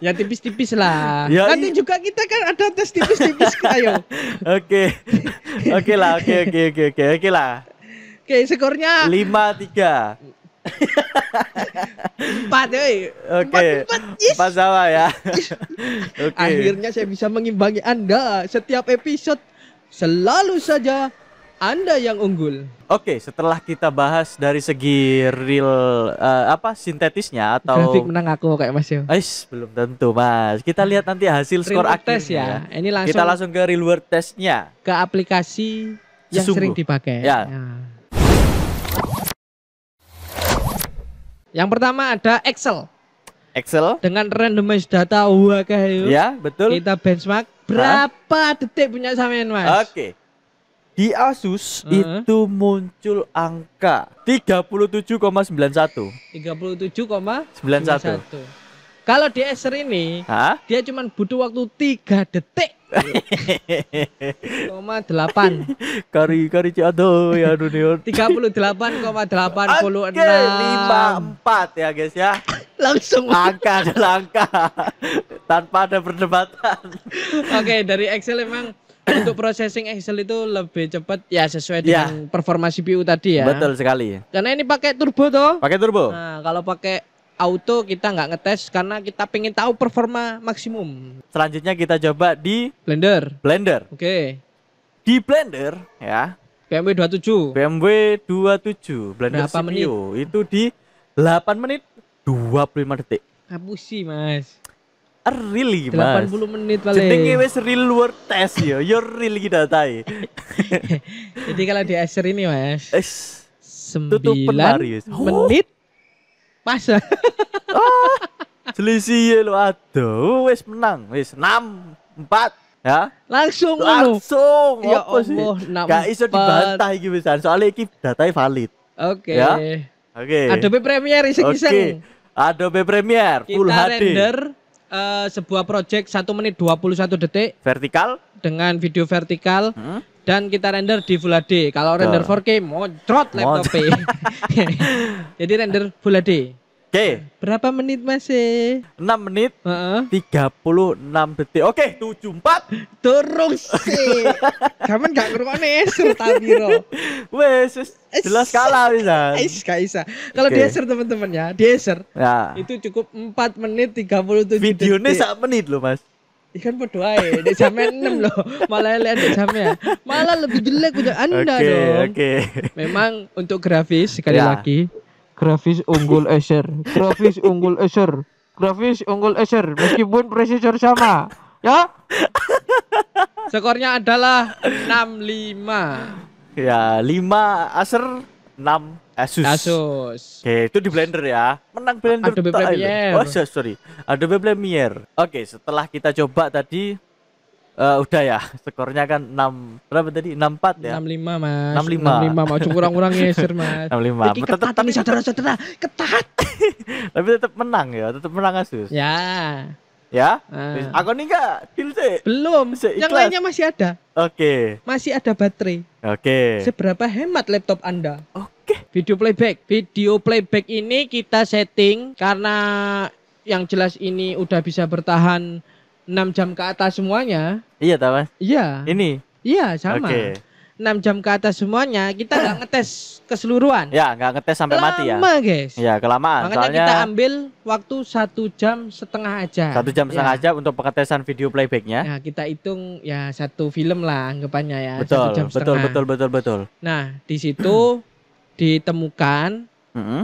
Ya tipis-tipis lah. Ya, Nanti juga kita kan ada tes tipis-tipis ayo. Oke. Oke lah. Oke lah. Oke, skornya 5-3. 4 euy. Oke. 4, yes. 4 sama ya. Oke. Akhirnya saya bisa mengimbangi Anda. Setiap episode selalu saja Anda yang unggul. Oke, setelah kita bahas dari segi real sintetisnya atau Grafik menang aku kayak Mas yo. belum tentu Mas. Kita lihat nanti hasil skor Real world akhirnya test ya. Ini langsung Kita langsung ke real world testnya. ke aplikasi yang Sesungguh. sering dipakai. Ya. Yang pertama ada Excel Excel. dengan randomize data. Wah kayak Ya, betul. kita benchmark berapa detik punya sampean Mas? Oke. Di Asus Heeh. itu muncul angka 37,91. 37,91. Kalau di Acer ini Hah? dia cuma butuh waktu 3 detik. 8. Kari ciado ya dunia. 38,86. Oke, 54 ya guys ya. Langsung. Angka adalah angka tanpa ada perdebatan. Oke, dari Excel emang untuk processing Excel itu lebih cepat ya sesuai dengan performa CPU tadi ya. Betul sekali. Karena ini pakai turbo toh. Pakai turbo. Nah, kalau pakai auto kita nggak ngetes karena kita pengen tahu performa maksimum. Selanjutnya kita coba di Blender. Blender. Oke. Di Blender ya. BMW 27. BMW 27 Blender Berapa CPU itu di 8 menit 25 detik. Ngapusi, Mas. Really, Mas. 80 menit paling. Jenenge wis real world test ya. Yo real iki datae. Jadi kalau di Acer ini, Mas, tutup 9 penari, Mas. menit pas. Selisih lo aduh wis menang. Wis 6-4 ya. Langsung ngono. Langsung. Ya Apa sih? Allah, 6-4. Gak iso dibantah iki wisan. Soalnya iki datae valid. Oke. Ya. Oke. Adobe Premiere iseng-iseng. Oke. Adobe Premiere Full Kita HD. render sebuah project 1 menit 21 detik Vertikal. dengan video vertikal Hmm? dan kita render di Full HD. Kalau render 4K mocrot laptopnya. Jadi render Full HD. Oke. Berapa menit Mas? 6 menit 36 detik. Oke, 74. Turun sih. Kamu gak ngerungokne Acer ta piro? Wes, jelas kalah bisa. Gak bisa. Kalau di Acer teman-teman ya, di Acer. Ya. Itu cukup 4 menit 37 detik. Videonya 1 menit loh, Mas. Ikan podo ae, di jamnya 6 loh. Malah lihat di jamnya. Malah lebih jelek udah Anda dong. Oke. Memang untuk grafis sekali Ya. lagi. Grafis unggul Acer. Grafis unggul Acer. Grafis unggul Acer meskipun prosesor sama. Ya. Skornya adalah 65. Ya, 5 Acer, 6 Asus. Asus. Oke, itu di Blender ya. Menang Blender. Adobe tak, Premiere. Oh, sorry. Adobe Premiere. Oke, setelah kita coba tadi udah ya, skornya kan 6 berapa tadi? 64 ya. 65 Mas. 65. 65 mau kurang-kurang Acer Mas. 65. Iki ketat ini saudara-saudara, ketat. Tapi tetap menang ya, tetap menang Asus. Ya. Ya? Ah. Aku nih enggak deal sih. Belum. Bisa Yang ikhlas. lainnya masih ada. Oke. Masih ada baterai. Oke. Seberapa hemat laptop Anda? Oke. Video playback. Video playback ini kita setting karena yang jelas ini udah bisa bertahan 6 jam ke atas semuanya. Iya, tahu Mas. Iya. Ini. Iya, sama. Oke. 6 jam ke atas semuanya kita nggak ngetes keseluruhan. Ya, nggak ngetes sampai mati ya. Lama, guys. Ya, kelamaan. Makanya Soalnya kita ambil waktu 1,5 jam aja. 1 jam setengah Ya. jam untuk pengetesan video playbacknya. Nah, kita hitung ya 1 film lah anggapannya ya. 1 Betul, jam betul, setengah. betul. Nah, di situ ditemukan Mm-mm.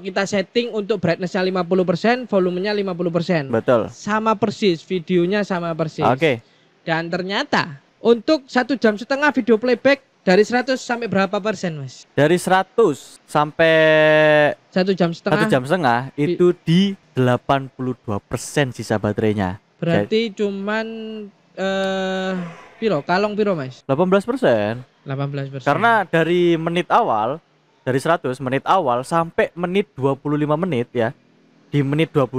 kita setting untuk brightness-nya 50%, volumenya 50%. Betul. Sama persis, videonya sama persis. Oke. Dan ternyata untuk 1 jam setengah video playback dari 100 sampai berapa persen, Mas? Dari 100 sampai 1 jam 1 setengah. jam setengah itu di 82% sisa baterainya. Berarti cuman piro? Kalong piro, Mas? 18%. 18%. Karena dari menit awal, dari 100 menit awal sampai menit 25 menit ya. Di menit 25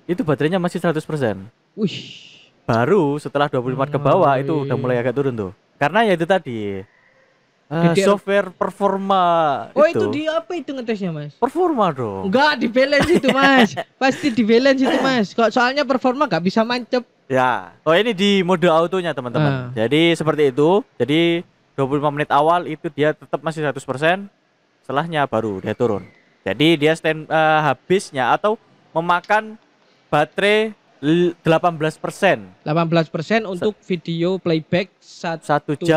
itu baterainya masih 100%. Wih. Baru setelah 24 ke bawah itu udah mulai agak turun tuh. Karena ya itu tadi software performa Itu di apa itu ngetesnya, Mas? Performa dong. Enggak, di balance itu, Mas. Pasti di balance itu, Mas. Kok soalnya performa nggak bisa mancep. Ya. Oh, ini di mode autonya, teman-teman. Jadi seperti itu. Jadi 25 menit awal itu dia tetap masih 100%. Setelahnya baru dia turun. Jadi dia habisnya atau memakan baterai 18%. 18% untuk video playback 1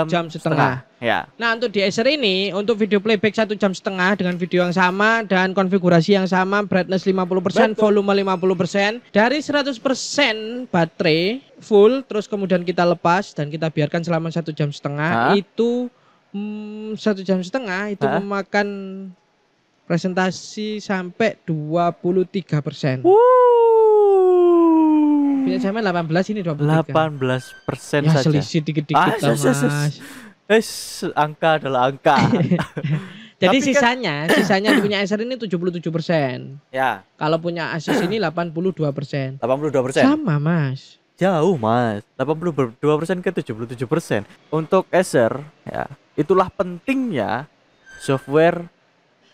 jam setengah. Ya. Nah, untuk di Acer ini untuk video playback 1 jam setengah dengan video yang sama dan konfigurasi yang sama, brightness 50%, volume 50%, dari 100% baterai full terus kemudian kita lepas dan kita biarkan selama 1 jam setengah. Itu 1 jam setengah itu memakan presentasi sampai 23%. Punya zaman 18 ini 23. 18% Ya saja. selisih dikit-dikit lah, Mas. Angka adalah angka. Jadi Tapi sisanya punya Acer ini 77%. Ya. Kalau punya Asus ini 82%. 82%. Sama, Mas. Jauh, Mas. 82% ke 77%. Untuk Acer, ya, itulah pentingnya software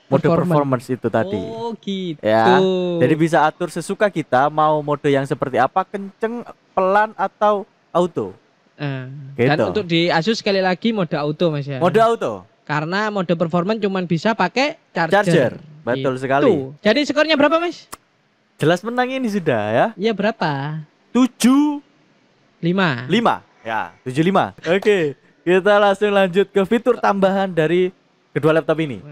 mode performance itu tadi. Oh, gitu. Ya. Jadi bisa atur sesuka kita mau mode yang seperti apa, kenceng, pelan atau auto. Dan Gitu. untuk di Asus sekali lagi mode auto, Mas ya. Mode auto. Karena mode performance cuman bisa pakai charger. Betul Gitu. sekali. Jadi skornya berapa, Mas? Jelas menang ini sudah ya. Ya berapa? 75. 5. Ya, 75. Oke, kita langsung lanjut ke fitur tambahan dari kedua laptop ini.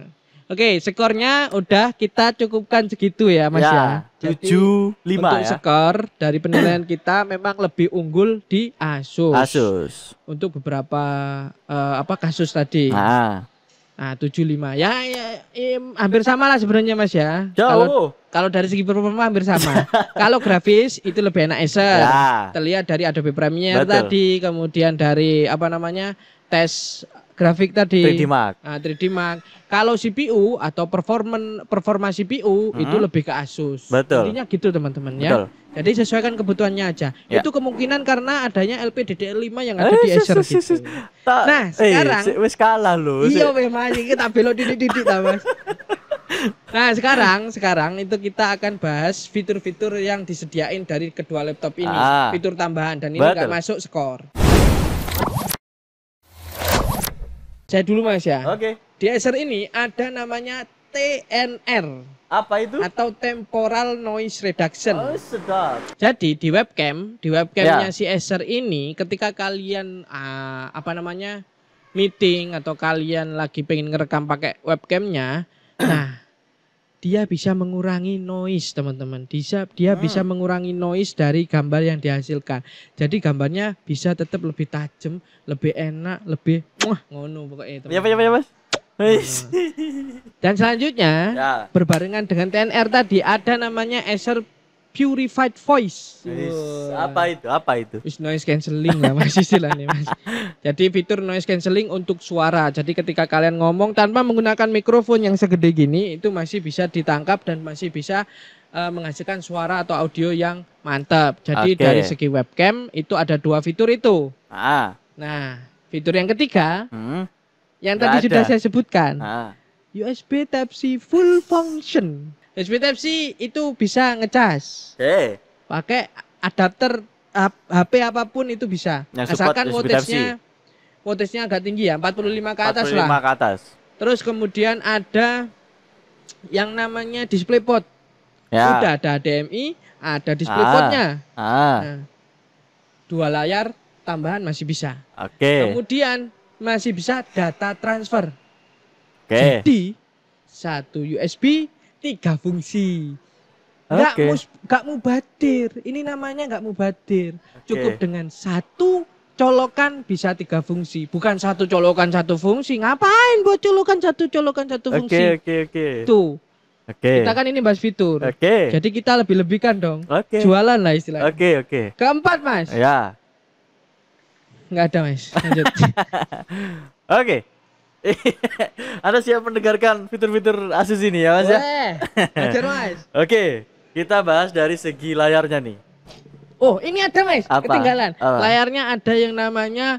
Oke, skornya udah kita cukupkan segitu ya, Mas ya. Jadi, 75 untuk ya. skor dari penilaian kita memang lebih unggul di Asus. Untuk beberapa kasus tadi. Nah, 75. Ya, hampir sama lah sebenarnya, Mas ya. jauh. Kalau dari segi performa hampir sama. Kalau grafis itu lebih enak Acer. Ya. Terlihat dari Adobe Premiere Betul. tadi, kemudian dari tes grafik tadi. 3D Mark. Nah, 3D Mark. Kalau CPU atau performa CPU itu lebih ke Asus. Betul. Intinya gitu teman-teman ya. Betul. Jadi sesuaikan kebutuhannya aja. Ya. Itu kemungkinan karena adanya LPDDR5 yang ada di Acer gitu. Nah, sekarang wis kalah lho. iya weh Mas, kita belok didik-didik ta Mas. Nah, sekarang itu kita akan bahas fitur-fitur yang disediain dari kedua laptop ini, fitur tambahan dan ini nggak masuk skor. Saya dulu Mas ya. Oke. Di Acer ini ada namanya TNR. Apa itu? Atau Temporal Noise Reduction. Oh, sedap. Jadi di webcamnya si Acer ini ketika kalian meeting atau kalian lagi pengen ngerekam pakai webcamnya, nah dia bisa mengurangi noise teman-teman. Dia bisa mengurangi noise dari gambar yang dihasilkan. Jadi gambarnya bisa tetap lebih tajam, lebih enak, lebih ngono pokoknya teman-teman. Ya Mas. Dan selanjutnya berbarengan dengan TNR tadi ada namanya Acer Purified Voice. Apa itu? Noise cancelling lah Mas istilahnya Mas. Jadi fitur noise cancelling untuk suara. Jadi ketika kalian ngomong tanpa menggunakan mikrofon yang segede gini itu masih bisa ditangkap dan masih bisa menghasilkan suara atau audio yang mantap. Jadi dari segi webcam itu ada 2 fitur itu. Nah, fitur yang ketiga yang tadi sudah saya sebutkan. USB Type-C full function. USB Type-C itu bisa ngecas. Pakai adapter HP apapun itu bisa. Asalkan voltage-nya agak tinggi ya, 45 ke atas 45 lah. 45 ke atas. Terus kemudian ada yang namanya DisplayPort. Udah ada HDMI, ada DisplayPort-nya. Nah, 2 layar tambahan masih bisa. Kemudian masih bisa data transfer. Jadi 1 USB 3 fungsi. Nggak mubadir. Ini namanya nggak mubadir. Cukup dengan 1 colokan bisa 3 fungsi. Bukan 1 colokan 1 fungsi. Ngapain buat colokan 1 fungsi? Tuh. Kita kan ini bahas fitur. Jadi kita lebih-lebihkan dong. Jualan lah istilahnya. Keempat Mas. Ya. Nggak ada Mas. Lanjut. Anda siap mendengarkan fitur-fitur Asus ini ya Mas ya? Ajar Mas. Kita bahas dari segi layarnya nih. Oh ini ada Mas, ketinggalan. Layarnya ada yang namanya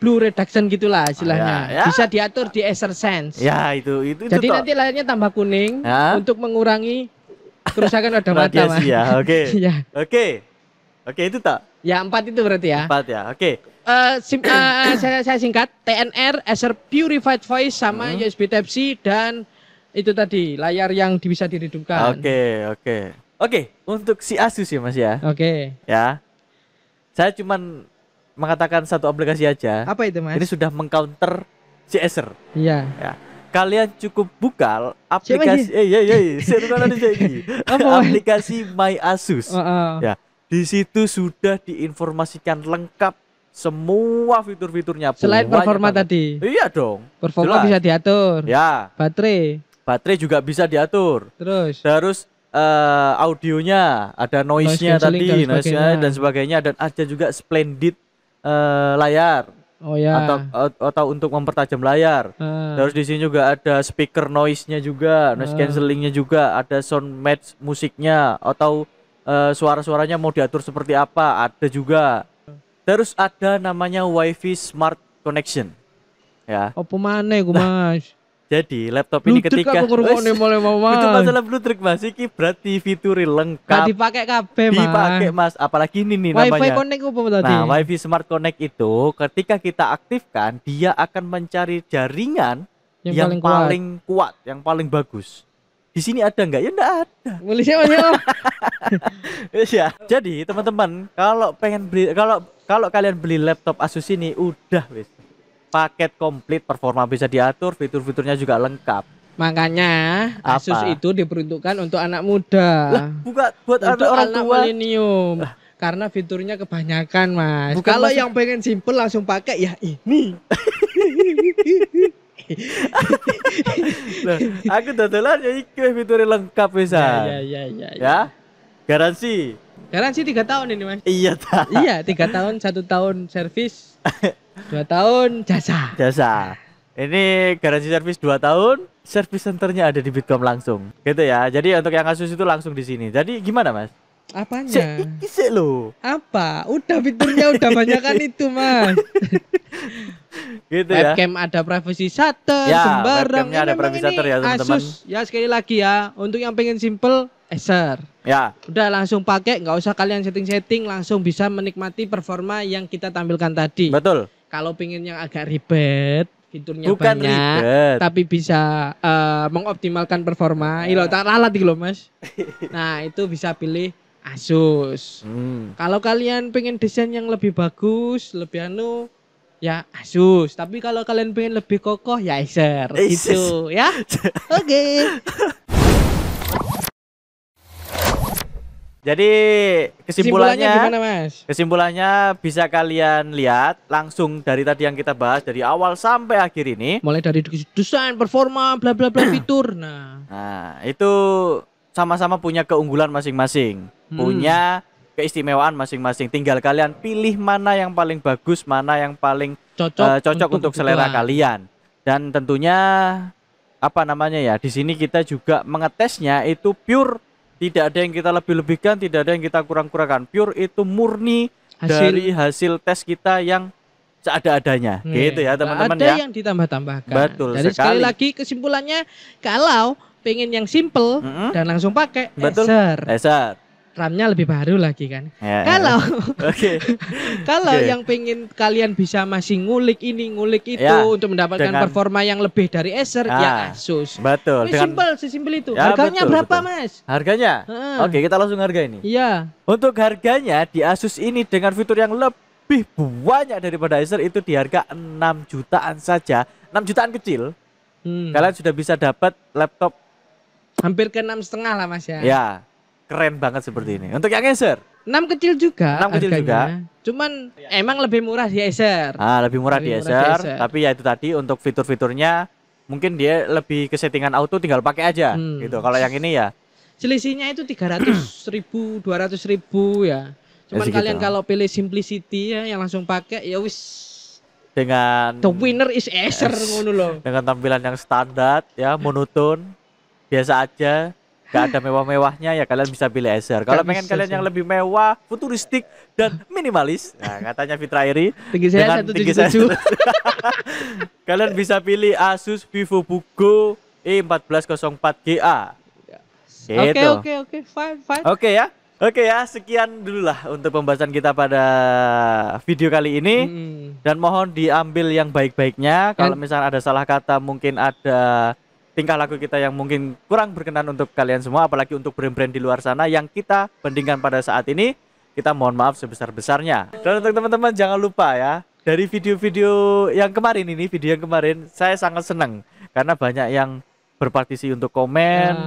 blue reduction gitulah istilahnya. Bisa diatur di Acer Sense. Ya itu. Jadi nanti layarnya tambah kuning untuk mengurangi kerusakan pada mata Mas. Oke itu tak? Ya 4 itu berarti ya. 4 ya. Saya singkat TNR, Acer Purified Voice sama USB Type-C dan itu tadi layar yang bisa diredupkan. Untuk si Asus ya Mas ya. Ya. Saya cuman mengatakan satu aplikasi aja. Apa itu Mas? Ini sudah mengcounter si Acer. Iya. Ya. Kalian cukup buka aplikasi aplikasi My Asus. Ya. Di situ sudah diinformasikan lengkap semua fitur-fiturnya. Selain performa tadi. Iya dong. Performa bisa diatur. Ya. Baterai juga bisa diatur. Terus audionya ada noise-nya tadi, noise-nya dan sebagainya, dan ada juga splendid layar. Atau untuk mempertajam layar. Terus di sini juga ada speaker noise-nya juga, noise cancellingnya juga, ada sound match musiknya atau suara-suaranya mau diatur seperti apa, ada juga. Terus ada namanya WiFi Smart Connection. Ya. Apa maneh ku Mas? Jadi laptop ini ketika itu masalah Bluetooth Mas, iki berarti fiturnya lengkap. Gak dipakai kabeh Mas. Dipakai Mas, apalagi ini nih WiFi namanya. WiFi Connect apa tadi? Nah, WiFi Smart Connect itu ketika kita aktifkan, dia akan mencari jaringan yang paling kuat, yang paling bagus. Di sini ada nggak? Ya nggak ada. Boleh siapa sih? Ya. Jadi teman-teman, kalau pengen beli, kalau kalian beli laptop Asus ini udah wis paket komplit, performa bisa diatur, fitur-fiturnya juga lengkap. Makanya Asus itu diperuntukkan untuk anak muda. Buat untuk orang anak tua. Milenium. Karena fiturnya kebanyakan Mas. Kalau yang pengen simple langsung pakai ya ini. Loh, aku dodolan ya iki fiturnya lengkap bisa. Ya. Garansi 3 tahun ini Mas. Iya ta. Iya 3 tahun, 1 tahun servis. 2 tahun jasa. Jasa. Ini garansi servis 2 tahun, service centernya ada di Bitkom langsung. Gitu ya. Jadi untuk yang Asus itu langsung di sini. Jadi gimana, Mas? Apanya? Iki lo. Apa? Udah fiturnya udah banyak kan itu, Mas. Gitu ya. Webcam ada privacy shutter, Ya, sembarang. webcamnya ada Memang privacy ini shutter ya, teman-teman. Asus, ya sekali lagi ya, untuk yang pengen simple, Acer. Ya. Udah langsung pakai, nggak usah kalian setting-setting, langsung bisa menikmati performa yang kita tampilkan tadi. Betul. Kalau pengen yang agak ribet, fiturnya Bukan banyak, ribet. tapi bisa mengoptimalkan performa. Ilo tak lalat iki lho, Mas. Nah, itu bisa pilih Asus. Kalau kalian pengen desain yang lebih bagus, lebih ya Asus. Tapi kalau kalian pengen lebih kokoh, ya Acer. Gitu ya. Oke. Jadi kesimpulannya gimana, Mas? Kesimpulannya bisa kalian lihat langsung dari tadi yang kita bahas dari awal sampai akhir ini. Mulai dari desain, performa, bla bla bla fitur. Nah, itu sama-sama punya keunggulan masing-masing, punya keistimewaan masing-masing. Tinggal kalian pilih mana yang paling bagus, mana yang paling cocok untuk selera kalian. Dan tentunya di sini kita juga mengetesnya itu pure. Tidak ada yang kita lebih-lebihkan, tidak ada yang kita kurang-kurangkan. Pure itu murni dari hasil tes kita yang seada-adanya. Gitu ya, teman-teman ya. Ada yang ditambah-tambahkan. Betul Jadi sekali. sekali lagi kesimpulannya, kalau pengen yang simple dan langsung pakai Acer. RAM-nya lebih baru lagi kan. Ya. Kalau kalau Oke. yang pengen kalian bisa masih ngulik ini, ngulik itu untuk mendapatkan performa yang lebih dari Acer, ya Asus. Betul. Sesimpel itu. Ya, Harganya betul, berapa, betul. Mas? Harganya? Oke, kita langsung harga ini. Iya. Untuk harganya di Asus ini dengan fitur yang lebih banyak daripada Acer itu di harga 6 jutaan saja. 6 jutaan kecil. Kalian sudah bisa dapat laptop hampir ke 6,5 lah, Mas ya. Ya. Keren banget seperti ini. Untuk yang Acer 6 kecil juga. 6 kecil juga. Cuman emang lebih murah di Acer. Lebih murah di Acer. Tapi ya itu tadi untuk fitur-fiturnya mungkin dia lebih ke settingan auto, tinggal pakai aja gitu. Kalau yang ini ya selisihnya itu 300.000, 200.000 ya. Cuman kalian kalau pilih simplicity ya yang langsung pakai ya wis dengan the winner is Acer ngono loh. Dengan tampilan yang standar ya, monoton, biasa aja. Gak ada mewah-mewahnya ya kalian bisa pilih Acer. Kalau pengen kalian yang lebih mewah, futuristik dan minimalis, nah katanya Fitra Iri tinggi saya 177. Kalian bisa pilih Asus VivoBook E1404GA. Oke, fine. Oke ya, sekian dulu lah untuk pembahasan kita pada video kali ini. Dan mohon diambil yang baik-baiknya. Kalau misalnya ada salah kata, mungkin ada tingkah laku kita yang mungkin kurang berkenan untuk kalian semua, apalagi untuk brand-brand di luar sana yang kita bandingkan pada saat ini, kita mohon maaf sebesar-besarnya. Dan untuk teman-teman jangan lupa ya, dari video-video yang kemarin ini, saya sangat senang karena banyak yang berpartisi untuk komen.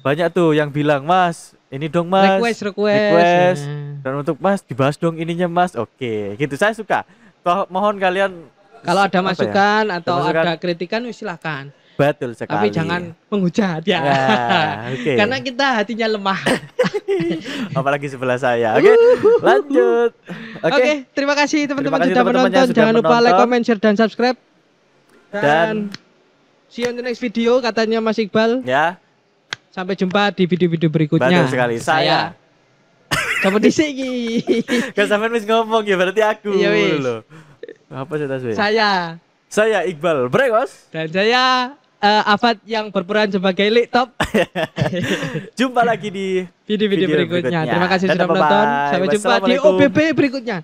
Banyak tuh yang bilang, "Mas, ini dong Mas, request. Dan untuk Mas dibahas dong ininya Mas." Oke, gitu, saya suka. Mohon kalian kalau ada masukan atau ada kritikan silakan. Betul sekali. Tapi jangan menghujat ya. Karena kita hatinya lemah. Apalagi sebelah saya. Oke, lanjut. Oke, terima kasih teman-teman sudah menonton. Jangan lupa like, comment, share, dan subscribe. Dan see you in the next video katanya Mas Iqbal. Ya. Sampai jumpa di video-video berikutnya. Betul sekali. Saya coba di sini. Gak sampai mis ngomong ya, berarti aku. Iya wis. Apa sih? Saya Iqbal Bregos. Dan saya Afat yang berperan sebagai laptop. Jumpa lagi di video-video berikutnya. Terima kasih sudah menonton. Sampai jumpa di OBB berikutnya.